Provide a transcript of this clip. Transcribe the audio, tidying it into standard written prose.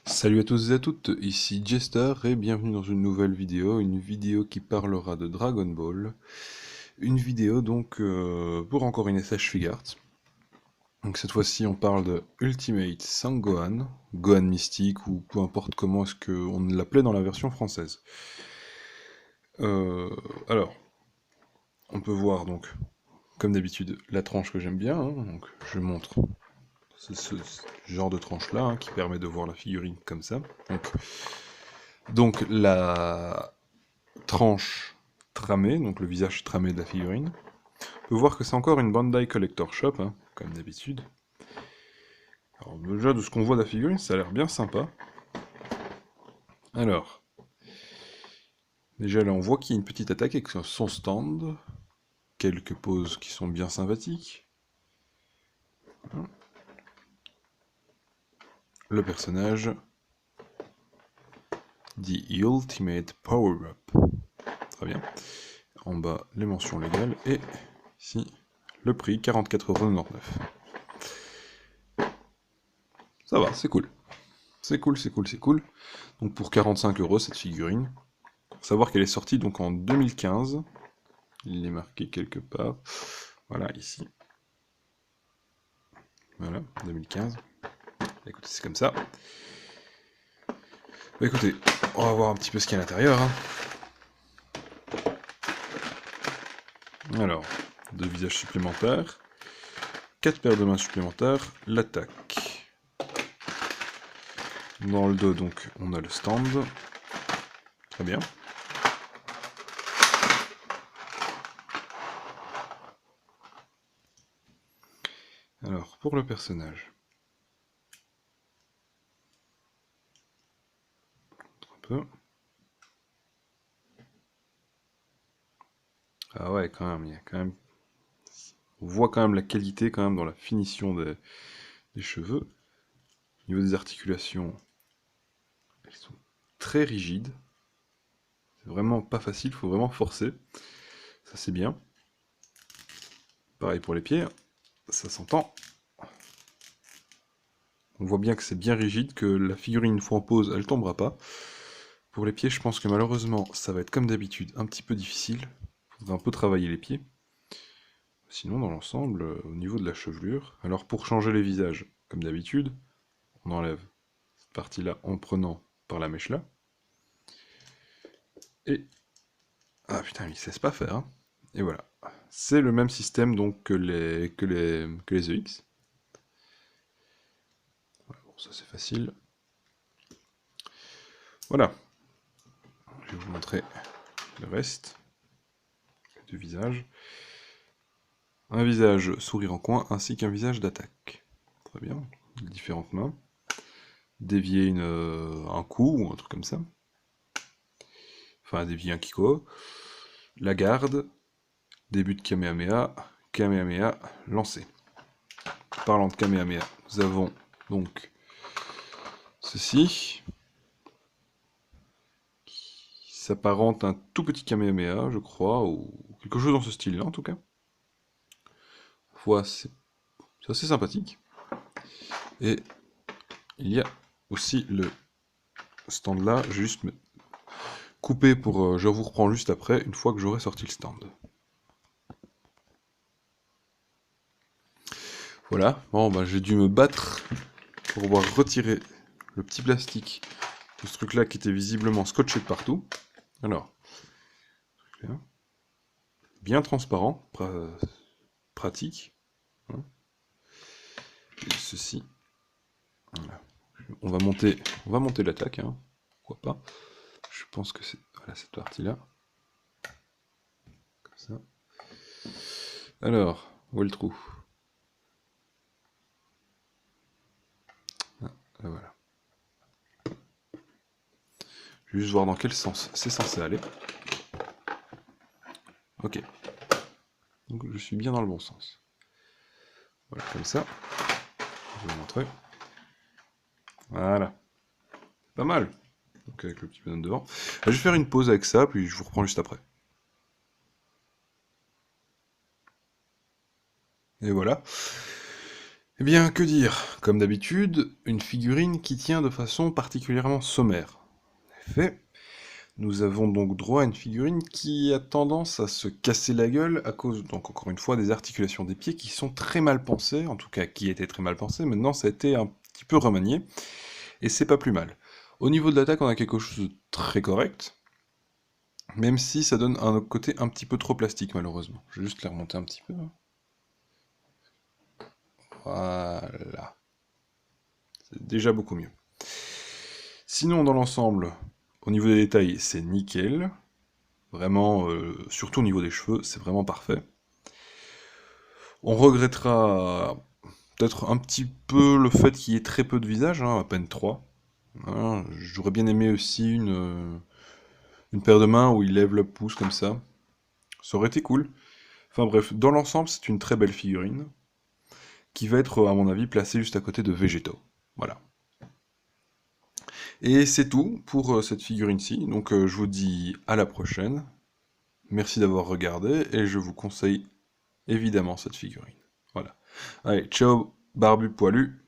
Salut à tous et à toutes, ici Jester et bienvenue dans une nouvelle vidéo, une vidéo qui parlera de Dragon Ball. Une vidéo donc pour encore une SH Figart. Donc cette fois-ci on parle de Ultimate Sangohan, Gohan Mystique ou peu importe comment est-ce qu'on l'appelait dans la version française. Euh, alors, on peut voir donc, comme d'habitude, la tranche que j'aime bien, hein. Donc je montre ce genre de tranche là qui permet de voir la figurine comme ça. Donc la tranche tramée, donc le visage tramé de la figurine. On peut voir que c'est encore une Bandai Collector Shop, hein, comme d'habitude. Alors déjà de ce qu'on voit de la figurine, ça a l'air bien sympa. Alors, déjà là on voit qu'il y a une petite attaque avec son stand, quelques poses qui sont bien sympathiques. Le personnage dit Ultimate Power Up. Très bien. En bas, les mentions légales. Et ici, le prix, 44,99 €. Ça va, c'est cool. C'est cool, c'est cool, c'est cool. Donc pour 45 € cette figurine. Faut savoir qu'elle est sortie donc en 2015. Il est marqué quelque part. Voilà, ici. Voilà, 2015. Écoutez, c'est comme ça. Bah, écoutez, on va voir un petit peu ce qu'il y a à l'intérieur, hein. Alors, 2 visages supplémentaires. 4 paires de mains supplémentaires. L'attaque. Dans le dos, donc, on a le stand. Très bien. Alors, pour le personnage. Un peu. Ah ouais, quand même, il y a quand même... On voit quand même la qualité quand même dans la finition des cheveux. Au niveau des articulations, elles sont très rigides. C'est vraiment pas facile, faut vraiment forcer. Ça c'est bien. Pareil pour les pieds, ça s'entend. On voit bien que c'est bien rigide, que la figurine une fois en pose, elle tombera pas. Pour les pieds, je pense que malheureusement, ça va être comme d'habitude un petit peu difficile. Faudra un peu travailler les pieds. Sinon, dans l'ensemble, au niveau de la chevelure, alors pour changer les visages, comme d'habitude, on enlève cette partie-là en prenant par la mèche là. Et... Ah putain, il ne cesse pas faire, hein. Et voilà. C'est le même système donc que les EX. Voilà, bon, ça c'est facile. Voilà. Je vais vous montrer le reste du visage. Un visage sourire en coin ainsi qu'un visage d'attaque. Très bien. Différentes mains. Dévier un coup ou un truc comme ça. Enfin, dévier un Kiko. La garde. Début de Kamehameha. Kamehameha lancé. Parlant de Kamehameha, nous avons donc ceci. Qui s'apparente à un tout petit Kamehameha, je crois, ou quelque chose dans ce style-là en tout cas. Voilà, c'est assez sympathique. Et il y a aussi le stand là, juste coupé pour... je vous reprends juste après, une fois que j'aurai sorti le stand. Voilà, bon bah j'ai dû me battre pour pouvoir retirer le petit plastique de ce truc là qui était visiblement scotché de partout. Alors, bien transparent, pratique. Hein. Et ceci, voilà. On va monter l'attaque, hein. Pourquoi pas. Je pense que c'est voilà, cette partie là. Comme ça. Alors, où est le trou? Ah, là, voilà. Je vais juste voir dans quel sens c'est censé aller. Ok. Donc je suis bien dans le bon sens. Voilà, comme ça. Je vais vous montrer. Voilà. Pas mal. Donc avec le petit bonhomme devant. Je vais faire une pause avec ça, puis je vous reprends juste après. Et voilà. Eh bien, que dire? Comme d'habitude, une figurine qui tient de façon particulièrement sommaire. En effet, nous avons donc droit à une figurine qui a tendance à se casser la gueule à cause, donc encore une fois, des articulations des pieds qui sont très mal pensées, en tout cas qui étaient très mal pensées, maintenant ça a été un petit peu remanié, et c'est pas plus mal. Au niveau de l'attaque, on a quelque chose de très correct, même si ça donne un côté un petit peu trop plastique malheureusement. Je vais juste les remonter un petit peu. Voilà. C'est déjà beaucoup mieux. Sinon, dans l'ensemble, au niveau des détails, c'est nickel. Vraiment, surtout au niveau des cheveux, c'est vraiment parfait. On regrettera peut-être un petit peu le fait qu'il y ait très peu de visages, hein, à peine 3. Hein, j'aurais bien aimé aussi une paire de mains où il lève le pouce comme ça. Ça aurait été cool. Enfin bref, dans l'ensemble, c'est une très belle figurine qui va être, à mon avis, placée juste à côté de Végéto. Voilà. Et c'est tout pour cette figurine-ci. Donc je vous dis à la prochaine. Merci d'avoir regardé et je vous conseille évidemment cette figurine. Voilà. Allez, ciao, barbu poilu.